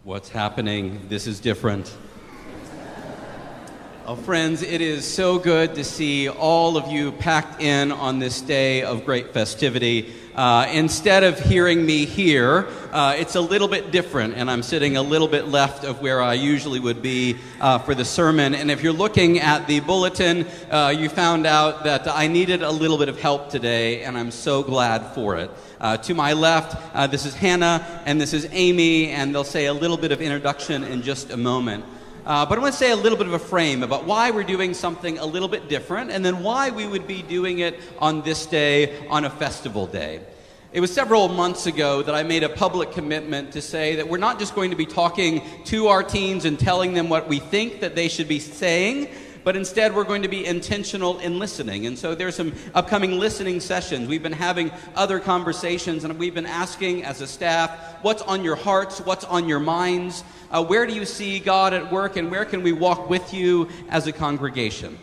What's happening? This is different. Oh, friends, it is so good to see all of you packed in on this day of great festivity. Instead of hearing me here, it's a little bit different, and I'm sitting a little bit left of where I usually would be for the sermon. And if you're looking at the bulletin, you found out that I needed a little bit of help today, and I'm so glad for it. To my left, this is Hannah, and this is Amy, and they'll say a little bit of introduction in just a moment. But I want to say a little bit of a frame about why we're doing something a little bit different, and then why we would be doing it on this day, on a festival day. It was several months ago that I made a public commitment to say that we're not just going to be talking to our teens and telling them what we think that they should be saying, but instead we're going to be intentional in listening. And so there's some upcoming listening sessions. We've been having other conversations, and we've been asking as a staff, what's on your hearts, what's on your minds, where do you see God at work, and where can we walk with you as a congregation?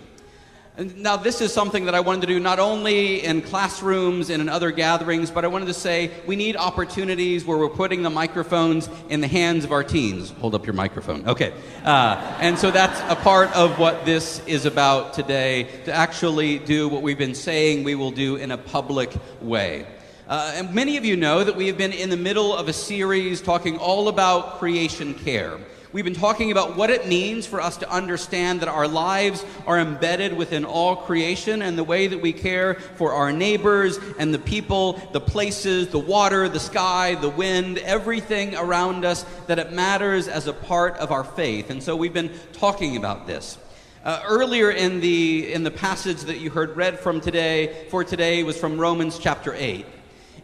And now this is something that I wanted to do not only in classrooms and in other gatherings, but I wanted to say we need opportunities where we're putting the microphones in the hands of our teens. Hold up your microphone. Okay. And so that's a part of what this is about today, to actually do what we've been saying we will do in a public way. And many of you know that we have been in the middle of a series talking all about creation care. We've been talking about what it means for us to understand that our lives are embedded within all creation, and the way that we care for our neighbors and the people, the places, the water, the sky, the wind, everything around us, that it matters as a part of our faith. And so we've been talking about this. Earlier in the passage that you heard read from today was from Romans chapter 8.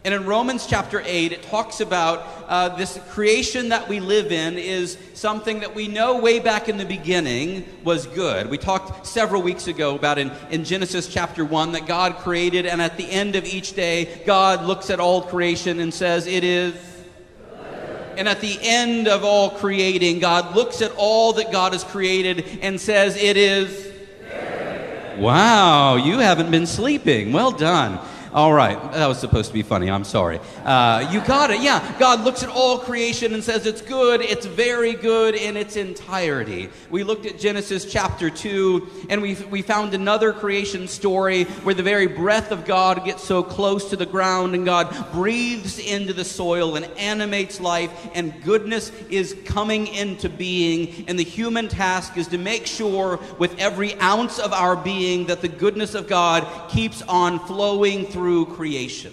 And in Romans chapter 8, it talks about this creation that we live in is something that we know way back in the beginning was good. We talked several weeks ago about in Genesis chapter 1 that God created, and at the end of each day, God looks at all creation and says, it is good. And at the end of all creating, God looks at all that God has created and says, it is good. Wow, you haven't been sleeping. Well done. All right, that was supposed to be funny. I'm sorry. You got it. Yeah, God looks at all creation and says it's good. It's very good in its entirety. We looked at Genesis chapter 2, and we found another creation story where the very breath of God gets so close to the ground, and God breathes into the soil and animates life, and goodness is coming into being. And the human task is to make sure with every ounce of our being that the goodness of God keeps on flowing through creation.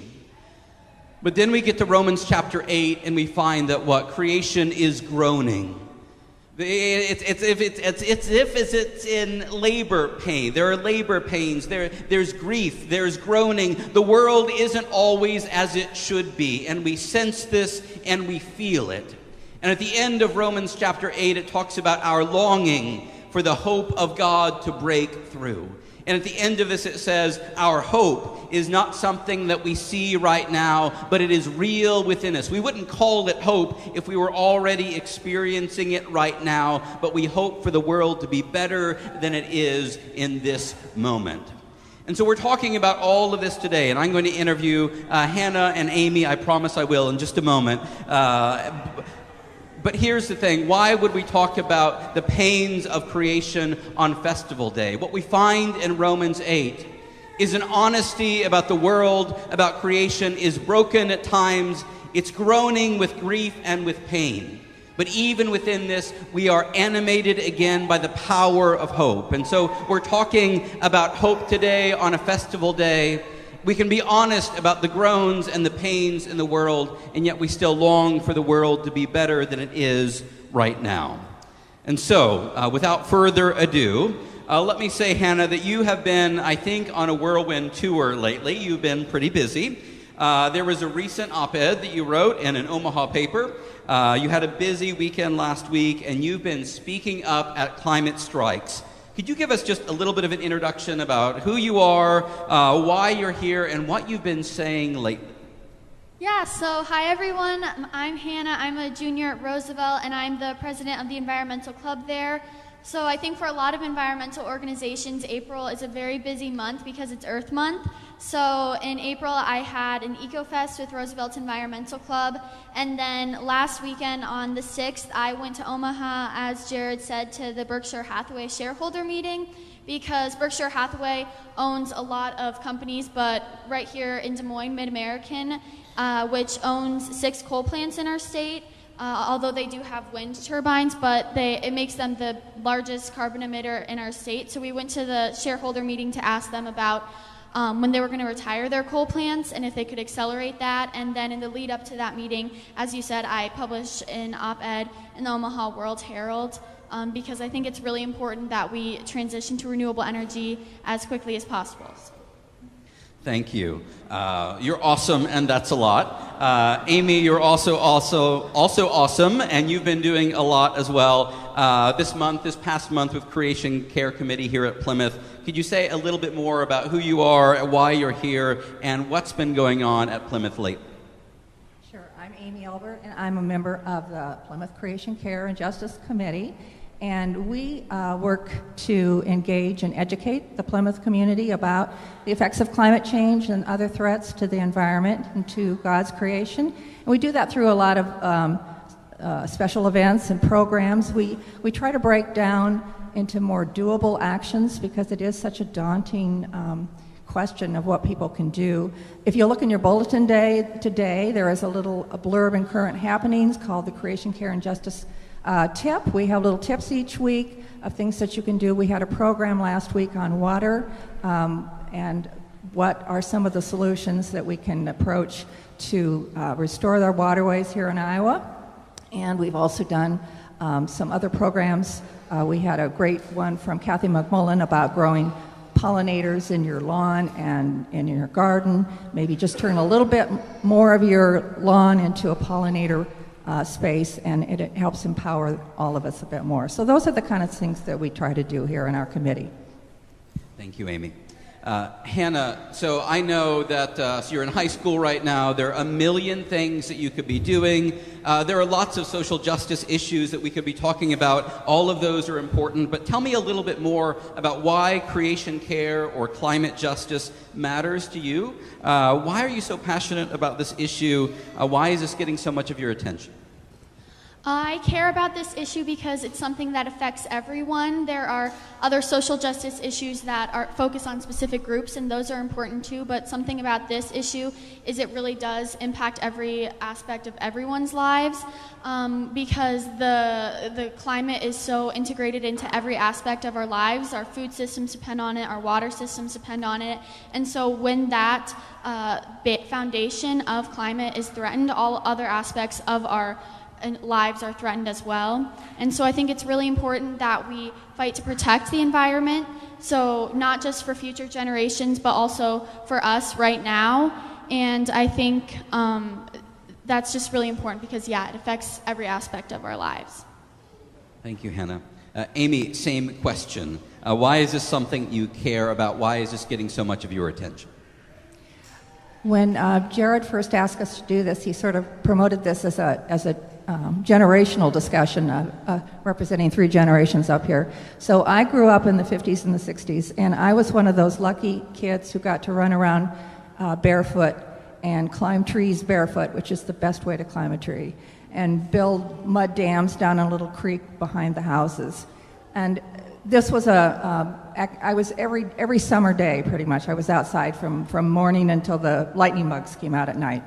But then we get to Romans chapter 8, and we find that what creation is groaning. It's if it's in labor pain. There are labor pains. There's grief. There's groaning. The world isn't always as it should be, and we sense this and we feel it. And at the end of Romans chapter 8, it talks about our longing for the hope of God to break through. And at the end of this, it says, our hope is not something that we see right now, but it is real within us. We wouldn't call it hope if we were already experiencing it right now, but we hope for the world to be better than it is in this moment. And so we're talking about all of this today, and I'm going to interview Hannah and Amy. I promise I will in just a moment. But here's the thing, why would we talk about the pains of creation on Festival Day? What we find in Romans 8 is an honesty about the world, about creation, is broken at times. It's groaning with grief and with pain. But even within this, we are animated again by the power of hope. And so we're talking about hope today on a Festival Day. We can be honest about the groans and the pains in the world, and yet we still long for the world to be better than it is right now. And so, without further ado, let me say, Hannah, that you have been, I think, on a whirlwind tour lately. You've been pretty busy. There was a recent op-ed that you wrote in an Omaha paper. You had a busy weekend last week, and you've been speaking up at climate strikes. Could you give us just a little bit of an introduction about who you are, why you're here, and what you've been saying lately? Yeah, so hi everyone. I'm Hannah. I'm a junior at Roosevelt, and I'm the president of the environmental club there. So I think for a lot of environmental organizations, April is a very busy month because it's Earth Month. So in April, I had an EcoFest with Roosevelt's Environmental Club. And then last weekend on the 6th, I went to Omaha, as Jared said, to the Berkshire Hathaway shareholder meeting, because Berkshire Hathaway owns a lot of companies, but right here in Des Moines, Mid-American, which owns 6 coal plants in our state. Although they do have wind turbines, but it makes them the largest carbon emitter in our state. So we went to the shareholder meeting to ask them about when they were going to retire their coal plants and if they could accelerate that. And then in the lead up to that meeting, as you said, I published an op-ed in the Omaha World Herald because I think it's really important that we transition to renewable energy as quickly as possible. Thank you. You're awesome, and that's a lot. Amy, you're also awesome, and you've been doing a lot as well. This past month with Creation Care Committee here at Plymouth. Could you say a little bit more about who you are, why you're here, and what's been going on at Plymouth lately? Sure. I'm Amy Elbert, and I'm a member of the Plymouth Creation Care and Justice Committee. And we work to engage and educate the Plymouth community about the effects of climate change and other threats to the environment and to God's creation. And we do that through a lot of special events and programs. We try to break down into more doable actions because it is such a daunting question of what people can do. If you look in your bulletin today, there is a blurb in current happenings called the Creation Care and Justice tip. We have little tips each week of things that you can do. We had a program last week on water and what are some of the solutions that we can approach to restore our waterways here in Iowa. And we've also done some other programs. We had a great one from Kathy McMullen about growing pollinators in your lawn and in your garden. Maybe just turn a little bit more of your lawn into a pollinator space, and it helps empower all of us a bit more. So those are the kind of things that we try to do here in our committee. Thank you, Amy. Hannah, so I know that so you're in high school right now. There are a million things that you could be doing. There are lots of social justice issues that we could be talking about. All of those are important, but tell me a little bit more about why creation care or climate justice matters to you. Why are you so passionate about this issue? Why is this getting so much of your attention? I care about this issue because it's something that affects everyone. There are other social justice issues that are focused on specific groups, and those are important too, but something about this issue is it really does impact every aspect of everyone's lives because the climate is so integrated into every aspect of our lives. Our food systems depend on it, our water systems depend on it, and so when that foundation of climate is threatened, all other aspects of our lives are threatened as well. And so I think it's really important that we fight to protect the environment, so not just for future generations, but also for us right now. And I think that's just really important because, yeah, it affects every aspect of our lives. Thank you, Hannah. Amy, same question. Why is this something you care about? Why is this getting so much of your attention? When Jared first asked us to do this, he sort of promoted this as a generational discussion, representing 3 generations up here. So I grew up in the 50s and the 60s, and I was one of those lucky kids who got to run around barefoot and climb trees barefoot, which is the best way to climb a tree, and build mud dams down a little creek behind the houses. And this was I was every summer day, pretty much. I was outside from morning until the lightning bugs came out at night.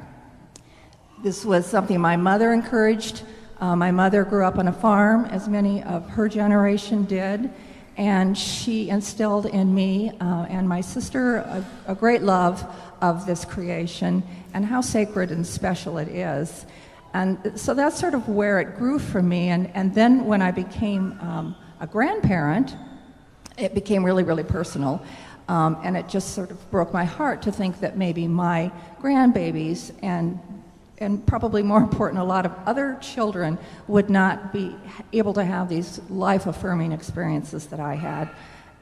This was something my mother encouraged. My mother grew up on a farm, as many of her generation did, and she instilled in me and my sister a great love of this creation and how sacred and special it is. And so that's sort of where it grew for me. And then when I became a grandparent, it became really, really personal. And it just sort of broke my heart to think that maybe my grandbabies and probably more important, a lot of other children would not be able to have these life-affirming experiences that I had.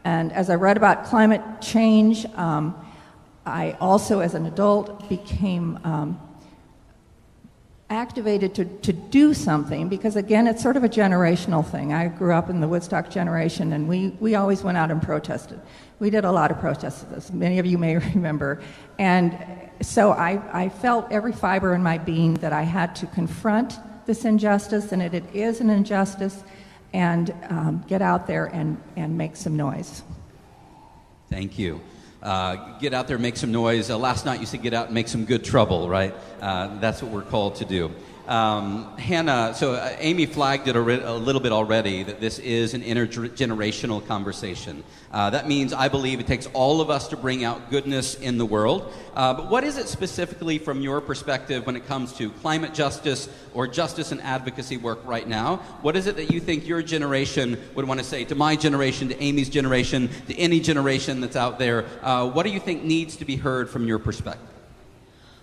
And as I read about climate change, I also, as an adult, became activated to do something, because again, it's sort of a generational thing. I grew up in the Woodstock generation, and we always went out and protested. We did a lot of protests, as many of you may remember. And so I felt every fiber in my being that I had to confront this injustice, and it is an injustice, and get out there and make some noise. Thank you. Get out there, make some noise. Last night you said get out and make some good trouble, right? That's what we're called to do. Hannah, so Amy flagged it a little bit already, that this is an intergenerational conversation. That means I believe it takes all of us to bring out goodness in the world. But what is it specifically from your perspective when it comes to climate justice or justice and advocacy work right now? What is it that you think your generation would want to say to my generation, to Amy's generation, to any generation that's out there? What do you think needs to be heard from your perspective?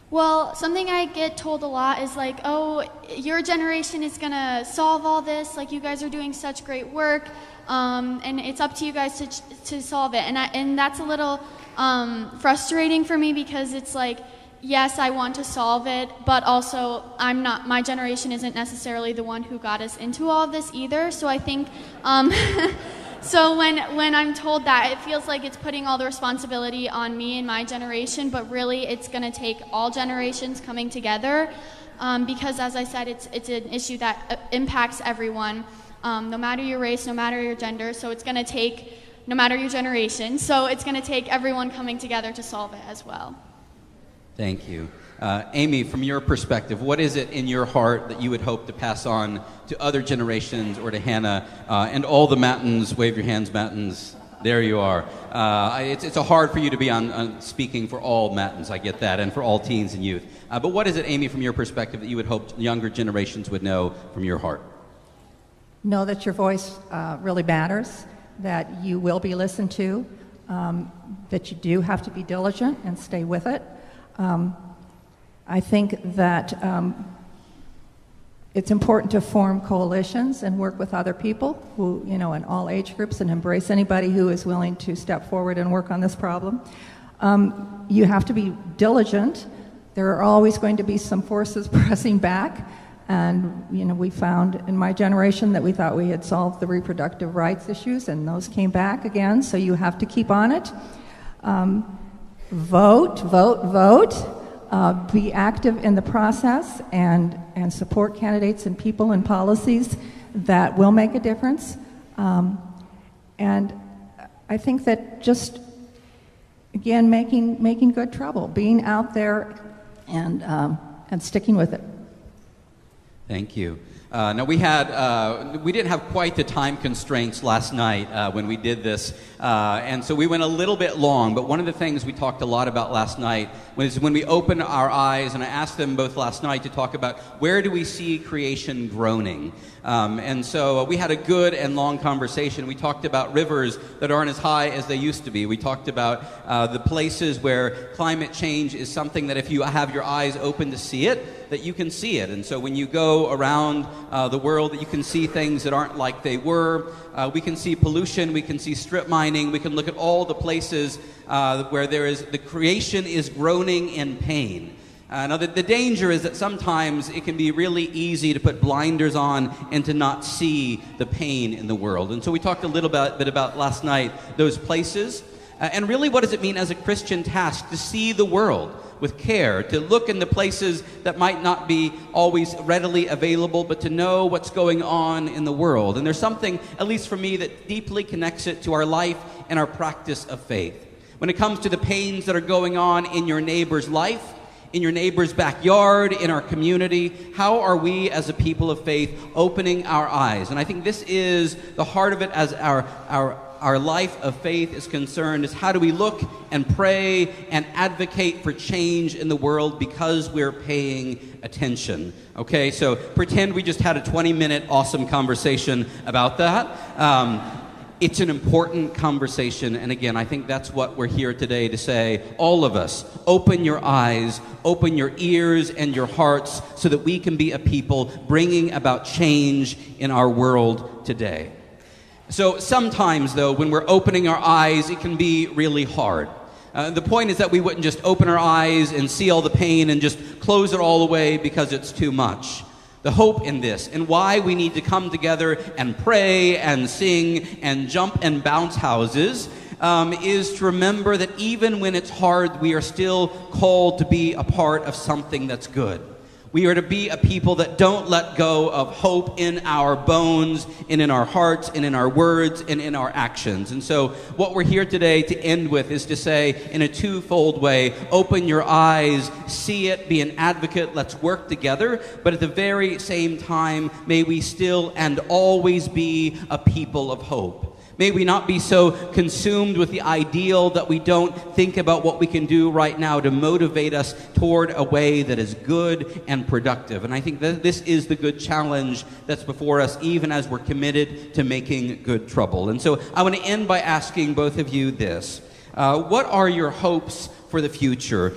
Well, something I get told a lot is like, oh, your generation is going to solve all this. Like, you guys are doing such great work, and it's up to you guys to solve it. And that's a little frustrating for me, because it's like, yes, I want to solve it, but also my generation isn't necessarily the one who got us into all of this either. So I think... So when I'm told that, it feels like it's putting all the responsibility on me and my generation, but really it's going to take all generations coming together, because, as I said, it's an issue that impacts everyone, no matter your race, no matter your gender. So it's going to take, no matter your generation, so it's going to take everyone coming together to solve it as well. Thank you. Amy, from your perspective, what is it in your heart that you would hope to pass on to other generations, or to Hannah and all the Mattins? Wave your hands, Mattins. There you are. It's hard for you to be on speaking for all Mattins, I get that, and for all teens and youth. But what is it, Amy, from your perspective, that you would hope younger generations would know from your heart? Know that your voice really matters, that you will be listened to, that you do have to be diligent and stay with it. I think that it's important to form coalitions and work with other people who, in all age groups, and embrace anybody who is willing to step forward and work on this problem. You have to be diligent. There are always going to be some forces pressing back. And, we found in my generation that we thought we had solved the reproductive rights issues, and those came back again. So you have to keep on it. Vote. Be active in the process, and support candidates and people and policies that will make a difference. And I think that just, again, making good trouble, being out there and sticking with it. Thank you. Now we didn't have quite the time constraints last night when we did this, and so we went a little bit long, but one of the things we talked a lot about last night was when we opened our eyes, and I asked them both last night to talk about where do we see creation groaning. And so we had a good and long conversation. We talked about rivers that aren't as high as they used to be. We talked about the places where climate change is something that if you have your eyes open to see it, that you can see it. And so when you go around the world, that you can see things that aren't like they were. We can see pollution, we can see strip mining, we can look at all the places where the creation is groaning in pain. Now the danger is that sometimes it can be really easy to put blinders on and to not see the pain in the world. And so we talked a little bit about last night those places. And really, what does it mean as a Christian task to see the world with care, to look in the places that might not be always readily available, but to know what's going on in the world? And there's something, at least for me, that deeply connects it to our life and our practice of faith. When it comes to the pains that are going on in your neighbor's life, in your neighbor's backyard, in our community, how are we as a people of faith opening our eyes? And I think this is the heart of it as our life of faith is concerned, is how do we look and pray and advocate for change in the world because we're paying attention. Okay, so pretend we just had a 20-minute awesome conversation about that. It's an important conversation, and again, I think that's what we're here today to say. All of us, open your eyes, open your ears and your hearts so that we can be a people bringing about change in our world today. So sometimes, though, when we're opening our eyes, it can be really hard. The point is that we wouldn't just open our eyes and see all the pain and just close it all away because it's too much. The hope in this and why we need to come together and pray and sing and jump and bounce houses is to remember that even when it's hard, we are still called to be a part of something that's good. We are to be a people that don't let go of hope in our bones and in our hearts and in our words and in our actions. And so what we're here today to end with is to say in a twofold way, open your eyes, see it, be an advocate, let's work together. But at the very same time, may we still and always be a people of hope. May we not be so consumed with the ideal that we don't think about what we can do right now to motivate us toward a way that is good and productive. And I think that this is the good challenge that's before us, even as we're committed to making good trouble. And so I want to end by asking both of you this. What are your hopes for the future?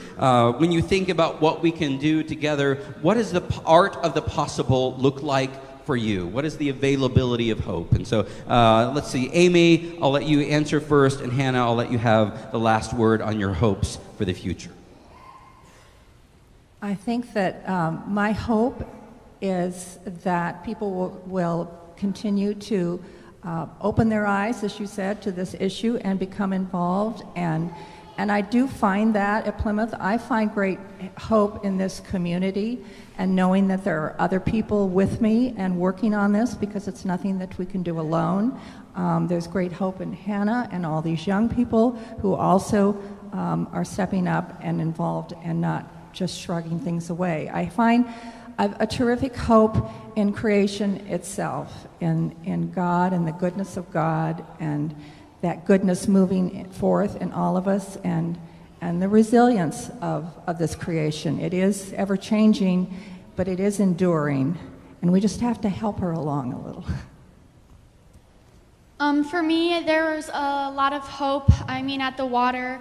When you think about what we can do together, what does the art of the possible look like for you? What is the availability of hope? And so let's see, Amy, I'll let you answer first, and Hannah, I'll let you have the last word on your hopes for the future. I think that my hope is that people will continue to open their eyes, as you said, to this issue and become involved. And I do find that at Plymouth. I find great hope in this community and knowing that there are other people with me and working on this, because it's nothing that we can do alone. There's great hope in Hannah and all these young people who also are stepping up and involved and not just shrugging things away. I find a terrific hope in creation itself, in God and the goodness of God, and that goodness moving forth in all of us, and the resilience of this creation. It is ever-changing, but it is enduring, and we just have to help her along a little. For me, there was a lot of hope. I mean, at the water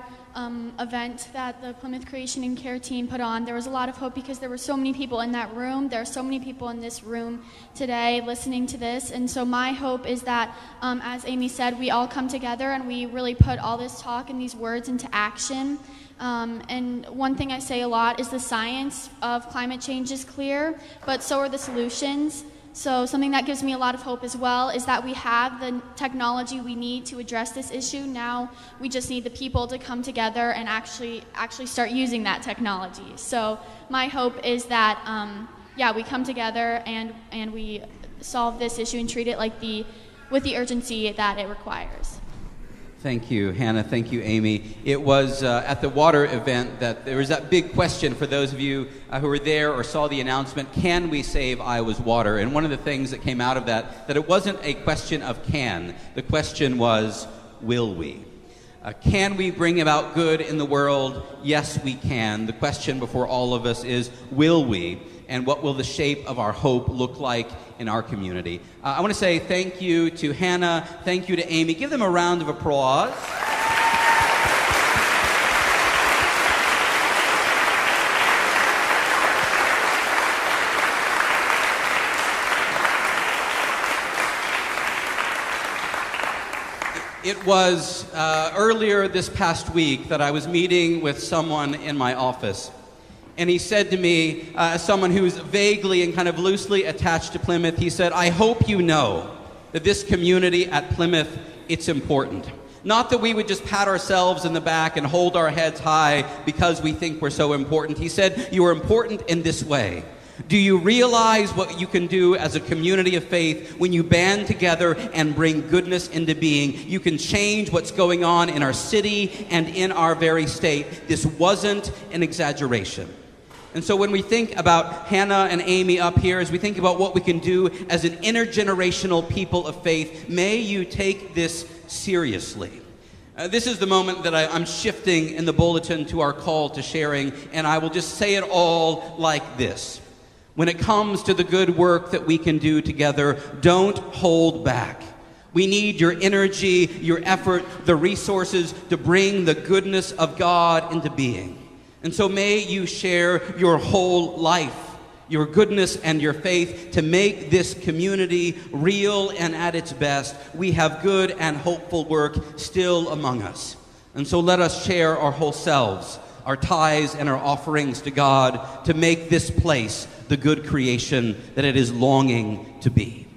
event that the Plymouth Creation and Care team put on, there was a lot of hope because there were so many people in that room. There are so many people in this room today listening to this. And so my hope is that, as Amy said, we all come together and we really put all this talk and these words into action. And one thing I say a lot is the science of climate change is clear, but so are the solutions. So something that gives me a lot of hope as well is that we have the technology we need to address this issue. Now we just need the people to come together and actually start using that technology. So my hope is that, we come together and we solve this issue and treat it with the urgency that it requires. Thank you, Hannah. Thank you, Amy. It was at the water event that there was that big question for those of you who were there or saw the announcement, can we save Iowa's water? And one of the things that came out of that it wasn't a question of can. The question was, will we? Can we bring about good in the world? Yes, we can. The question before all of us is, will we? And what will the shape of our hope look like in our community? I want to say thank you to Hannah, thank you to Amy. Give them a round of applause. It was earlier this past week that I was meeting with someone in my office. And he said to me, as someone who's vaguely and kind of loosely attached to Plymouth, he said, I hope you know that this community at Plymouth, it's important. Not that we would just pat ourselves in the back and hold our heads high because we think we're so important. He said, you are important in this way. Do you realize what you can do as a community of faith when you band together and bring goodness into being? You can change what's going on in our city and in our very state. This wasn't an exaggeration. And so when we think about Hannah and Amy up here, as we think about what we can do as an intergenerational people of faith, may you take this seriously. This is the moment that I'm shifting in the bulletin to our call to sharing, and I will just say it all like this. When it comes to the good work that we can do together, don't hold back. We need your energy, your effort, the resources to bring the goodness of God into being. And so may you share your whole life, your goodness and your faith to make this community real and at its best. We have good and hopeful work still among us. And so let us share our whole selves, our tithes and our offerings to God to make this place the good creation that it is longing to be.